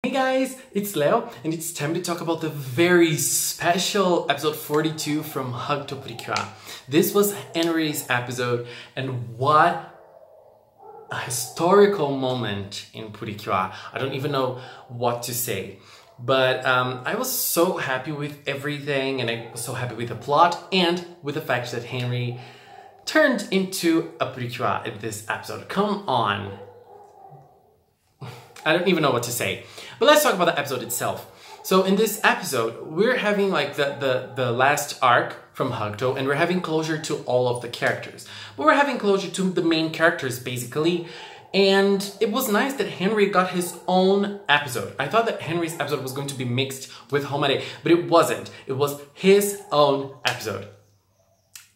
Hey guys, it's Leo and it's time to talk about the very special episode 42 from HUGTTO PRECURE. This was Henry's episode and what a historical moment in Precure. I don't even know what to say. But I was so happy with everything and I was so happy with the plot and with the fact that Henry turned into a Precure in this episode. Come on. I don't even know what to say. But let's talk about the episode itself. So in this episode, we're having like the last arc from HUGTTO and we're having closure to all of the characters. But we're having closure to the main characters basically. And it was nice that Henry got his own episode. I thought that Henry's episode was going to be mixed with Homare, but it wasn't. It was his own episode.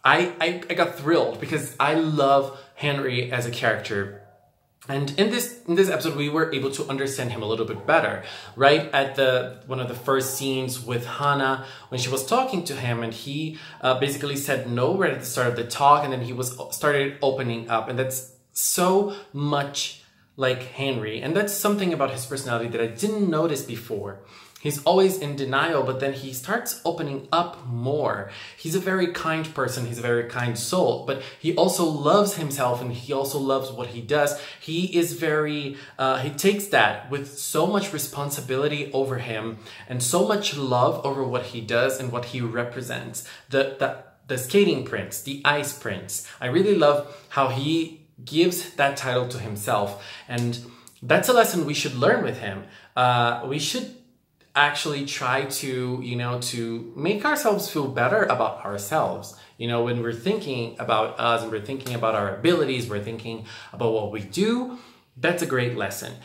I got thrilled because I love Henry as a character. And in this episode, we were able to understand him a little bit better, right? At one of the first scenes with Hana, when she was talking to him, and he basically said no right at the start of the talk, and then he started opening up, and that's so much like Henry, and that's something about his personality that I didn't notice before. He's always in denial, but then he starts opening up more. He's a very kind person, he's a very kind soul, but he also loves himself and he also loves what he does. He is very, he takes that with so much responsibility over him and so much love over what he does and what he represents. The skating prince, the ice prince. I really love how he gives that title to himself, and that's a lesson we should learn with him. We should actually try to, to make ourselves feel better about ourselves. When we're thinking about us and we're thinking about our abilities, we're thinking about what we do, that's a great lesson.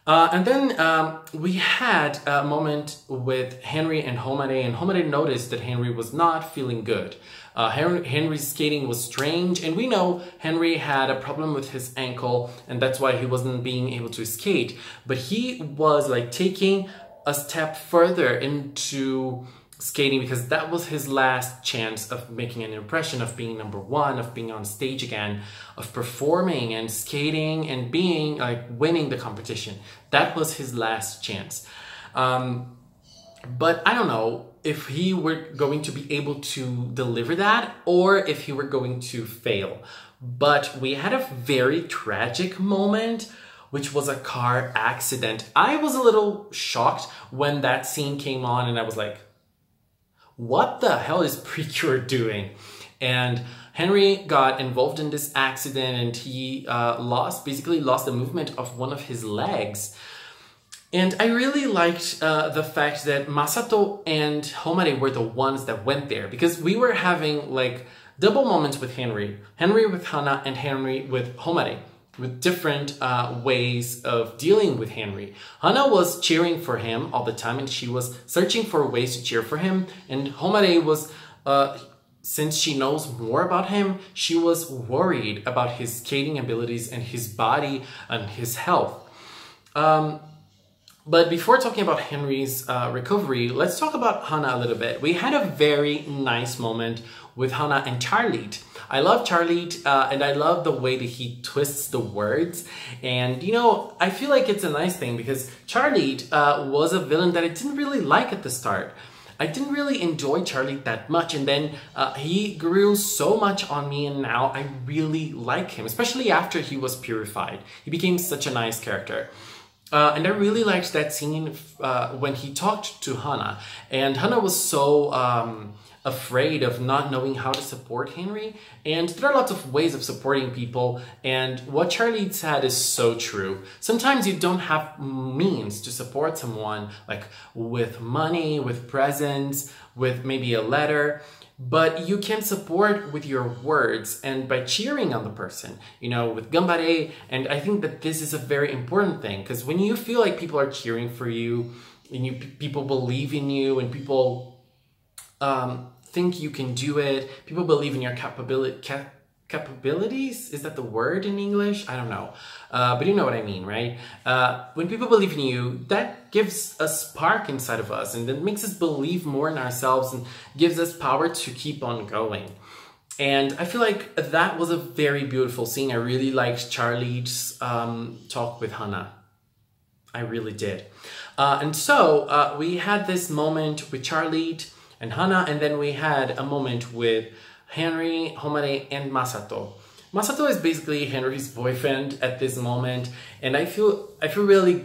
And then we had a moment with Henry and Homare, and Homare noticed that Henry was not feeling good. Henry's skating was strange, and we know Henry had a problem with his ankle, and that's why he wasn't being able to skate. But he was like taking a step further into skating because that was his last chance of making an impression, of being number one, of being on stage again, of performing and skating and being like winning the competition. That was his last chance. But I don't know if he were going to be able to deliver that or if he were going to fail. But we had a very tragic moment, which was a car accident. I was a little shocked when that scene came on and I was like, what the hell is Precure doing? And Henry got involved in this accident and he basically lost the movement of one of his legs. And I really liked the fact that Masato and Homare were the ones that went there, because we were having like double moments with Henry. Henry with Hana and Henry with Homare, with different ways of dealing with Henry. Hana was cheering for him all the time and she was searching for ways to cheer for him. And Homare was, since she knows more about him, she was worried about his skating abilities and his body and his health. But before talking about Henry's recovery, let's talk about Hana a little bit. We had a very nice moment with Hana and Charlotte. I love Charlotte and I love the way that he twists the words. And I feel like it's a nice thing because Charlotte was a villain that I didn't really like at the start. I didn't really enjoy Charlotte that much, and then he grew so much on me and now I really like him, especially after he was purified. He became such a nice character. And I really liked that scene when he talked to Hana. And Hana was so afraid of not knowing how to support Henry. And there are lots of ways of supporting people. And what Charlie said is so true. Sometimes you don't have means to support someone, like with money, with presents, with maybe a letter. But you can support with your words and by cheering on the person, with gambare. And I think that this is a very important thing, because when you feel like people are cheering for you and people believe in you and people think you can do it, people believe in your capabilities, is that the word in English? I don't know. But you know what I mean, right? When people believe in you, that gives a spark inside of us and then makes us believe more in ourselves and gives us power to keep on going. And I feel like that was a very beautiful scene. I really liked Charlie's talk with Hana. I really did. And so we had this moment with Charlotte and Hana, and then we had a moment with Henry, Homare, and Masato. Masato is basically Henry's boyfriend at this moment, and I feel really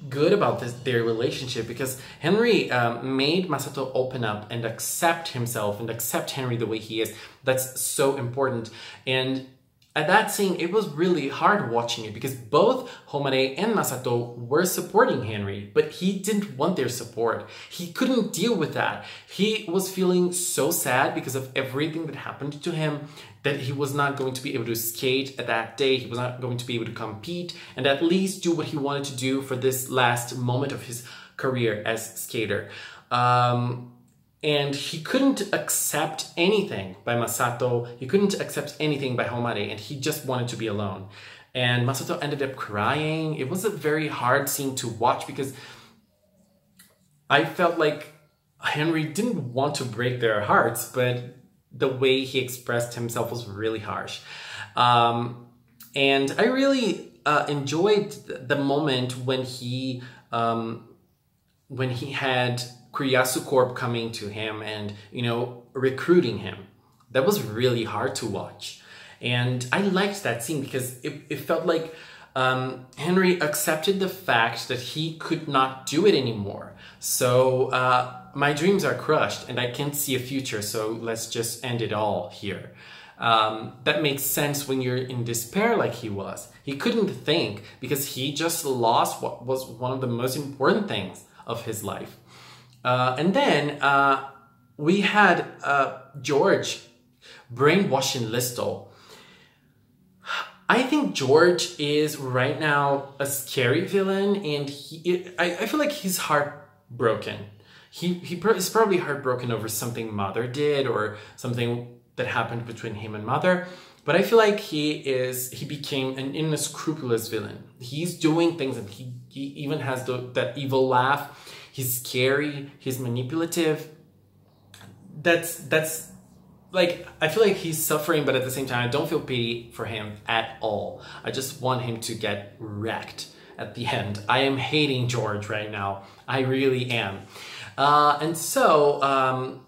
good about their relationship, because Henry made Masato open up and accept himself and accept Henry the way he is. That's so important. And at that scene, it was really hard watching it, because both Homare and Masato were supporting Henry, but he didn't want their support. He couldn't deal with that. He was feeling so sad because of everything that happened to him, that he was not going to be able to skate at that day. He was not going to be able to compete and at least do what he wanted to do for this last moment of his career as skater. And he couldn't accept anything by Masato. He couldn't accept anything by Homare, and he just wanted to be alone. And Masato ended up crying. It was a very hard scene to watch, because I felt like Henry didn't want to break their hearts, but the way he expressed himself was really harsh. And I really enjoyed the moment when he had Kuriyasu Corp coming to him and, you know, recruiting him. That was really hard to watch. And I liked that scene because it felt like Henry accepted the fact that he could not do it anymore. So my dreams are crushed and I can't see a future, so let's just end it all here. That makes sense when you're in despair like he was. He couldn't think because he just lost what was one of the most important things of his life. And then we had George brainwashing Listo. I think George is right now a scary villain, and I feel like he's heartbroken. He's probably heartbroken over something Mother did or something that happened between him and Mother. But I feel like he became an unscrupulous villain. He's doing things, and he even has that evil laugh. He's scary. He's manipulative. That's like, I feel like he's suffering, but at the same time, I don't feel pity for him at all. I just want him to get wrecked at the end. I am hating George right now. I really am. And so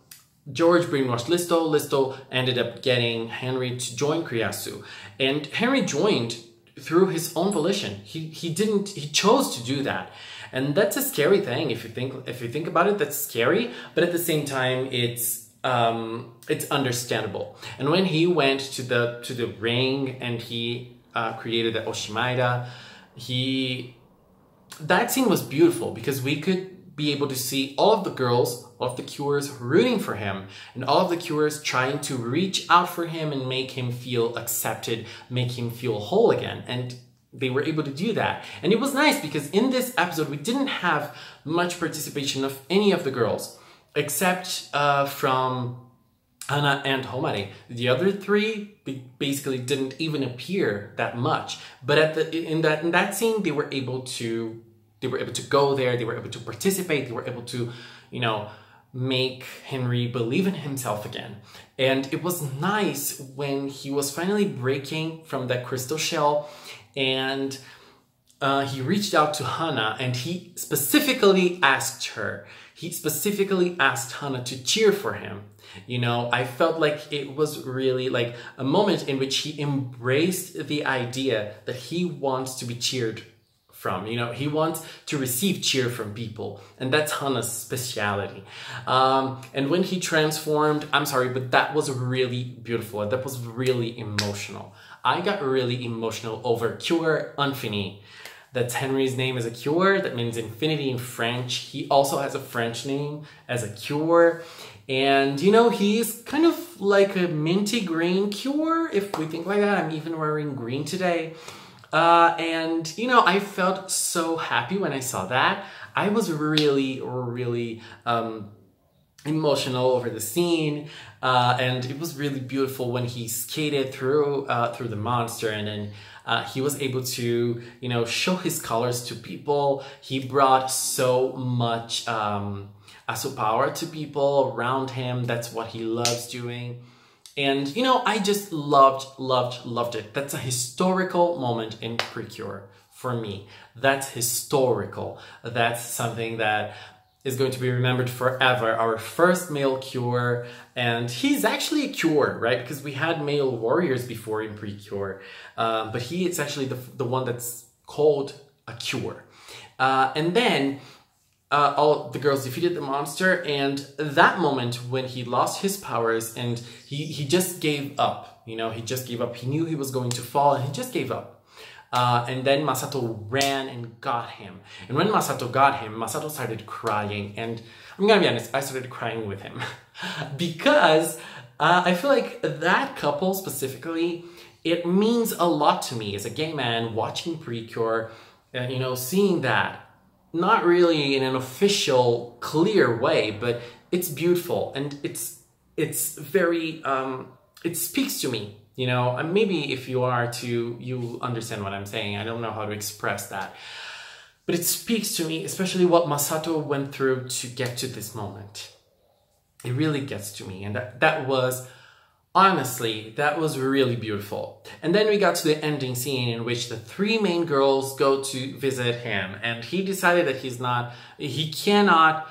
George brainwashed Listo. Listo ended up getting Henry to join Kuriyasu. And Henry joined through his own volition. He chose to do that. And that's a scary thing. If you think about it, that's scary. But at the same time, it's understandable. And when he went to the ring and he created the Oshimaida, that scene was beautiful because we could be able to see all of the girls, all of the Cures rooting for him, and all of the Cures trying to reach out for him and make him feel accepted, make him feel whole again. And they were able to do that. And it was nice because in this episode, we didn't have much participation of any of the girls, except from Hana and Homare. The other three basically didn't even appear that much. But in that scene, they were able to go there. They were able to participate. They were able to, you know, make Henry believe in himself again. And it was nice when he was finally breaking from that crystal shell, and he reached out to Hana, and he specifically asked her. He specifically asked Hana to cheer for him. You know, I felt like it was really like a moment in which he embraced the idea that he wants to be cheered from. You know, he wants to receive cheer from people, and that's Hana's speciality. And when he transformed, I'm sorry, but that was really beautiful. That was really emotional. I got really emotional over Cure Infini. That's Henry's name as a Cure. That means infinity in French. He also has a French name as a Cure. And, you know, he's kind of like a minty green Cure, if we think like that. I'm even wearing green today. And, you know, I felt so happy when I saw that. I was really, really emotional over the scene. And it was really beautiful when he skated through the monster, and then he was able to, you know, show his colors to people. He brought so much Asu power to people around him. That's what he loves doing. And, you know, I just loved it. That's a historical moment in Precure for me. That's historical. That's something that is going to be remembered forever. Our first male cure, and he's actually a cure, right? Because we had male warriors before in Precure, but he is actually the one that's called a cure. And then all the girls defeated the monster, and that moment when he lost his powers and he just gave up, you know, he just gave up. He knew he was going to fall and he just gave up. And then Masato ran and got him. And when Masato got him, Masato started crying. And I'm gonna be honest, I started crying with him. Because I feel like that couple specifically, it means a lot to me as a gay man watching Precure, you know, seeing that. Not really in an official, clear way, but it's beautiful and it's very, it speaks to me. You know, and maybe if you are to, you understand what I'm saying. I don't know how to express that. But it speaks to me, especially what Masato went through to get to this moment. It really gets to me. And that was, honestly, that was really beautiful. And then we got to the ending scene in which the three main girls go to visit him. And he decided that he cannot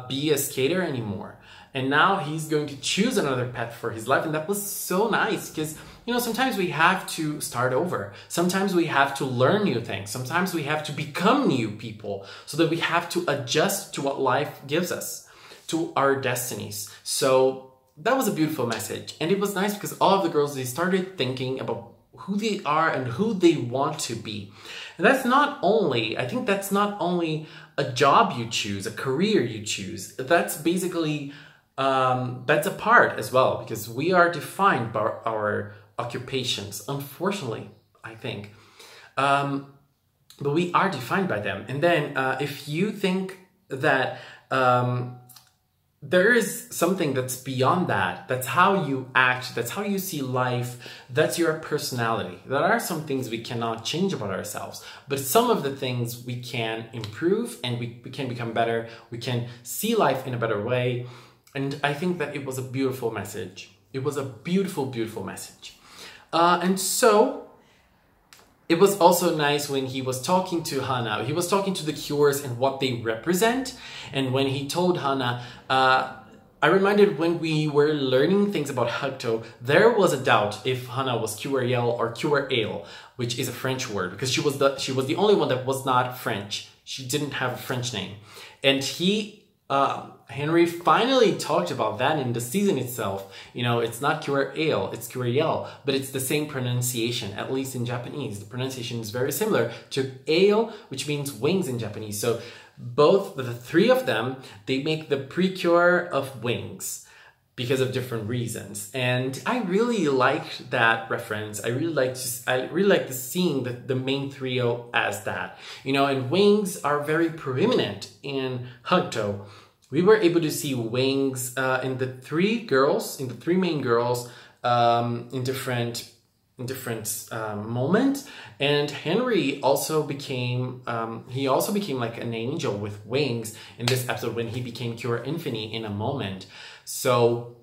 be a skater anymore. And now he's going to choose another path for his life. And that was so nice because, you know, sometimes we have to start over. Sometimes we have to learn new things. Sometimes we have to become new people so that we have to adjust to what life gives us, to our destinies. So that was a beautiful message. And it was nice because all of the girls, they started thinking about who they are and who they want to be. And that's not only, I think that's not only a job you choose, a career you choose. That's basically... that's a part as well, because we are defined by our occupations, unfortunately, I think. But we are defined by them. And then if you think that there is something that's beyond that, that's how you act, that's how you see life, that's your personality. There are some things we cannot change about ourselves, but some of the things we can improve and we can become better. We can see life in a better way. And I think that it was a beautiful message. It was a beautiful, beautiful message. And so it was also nice when he was talking to Hana. He was talking to the cures and what they represent. And when he told Hana, I reminded when we were learning things about HUGTTO, there was a doubt if Hana was Cure-Yell or Cure-Ale, which is a French word, because she was the only one that was not French. She didn't have a French name. And Henry finally talked about that in the season itself. You know, it's not Cure-Ale, it's Cure-Yell, but it's the same pronunciation, at least in Japanese. The pronunciation is very similar to ale, which means wings in Japanese. So both, the three of them, they make the Precure of wings because of different reasons. And I really liked that reference. I really liked seeing the main trio as that. You know, and wings are very preeminent in HUGTTO. We were able to see wings in the three main girls, in different moments. And Henry also became, like an angel with wings in this episode when he became Cure Infinity in a moment. So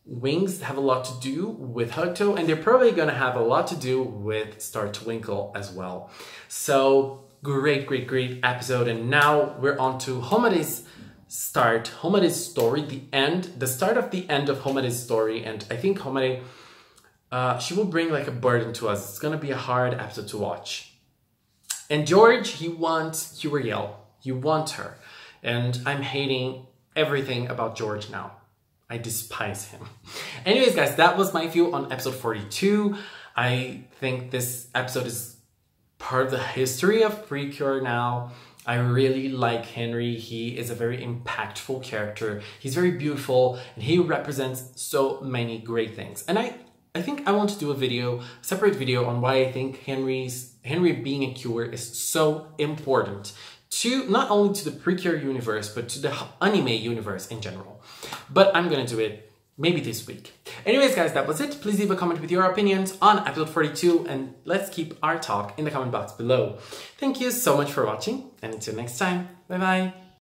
wings have a lot to do with HUGTTO, and they're probably gonna have a lot to do with Star Twinkle as well. So great, great, great episode. And now we're on to Homade's story, the start of the end of Homade's story. And I think Homade, she will bring like a burden to us. It's gonna be a hard episode to watch. And George, he wants Cure-Yell. You want her. And I'm hating everything about George now. I despise him. Anyways, guys, that was my view on episode 42. I think this episode is part of the history of Precure now. I really like Henry. He is a very impactful character. He's very beautiful and he represents so many great things. And I think I want to do a separate video on why I think Henry being a cure is so important to not only to the Precure universe, but to the anime universe in general. But I'm gonna do it maybe this week. Anyways, guys, that was it. Please leave a comment with your opinions on episode 42 and let's keep our talk in the comment box below. Thank you so much for watching and until next time, bye bye.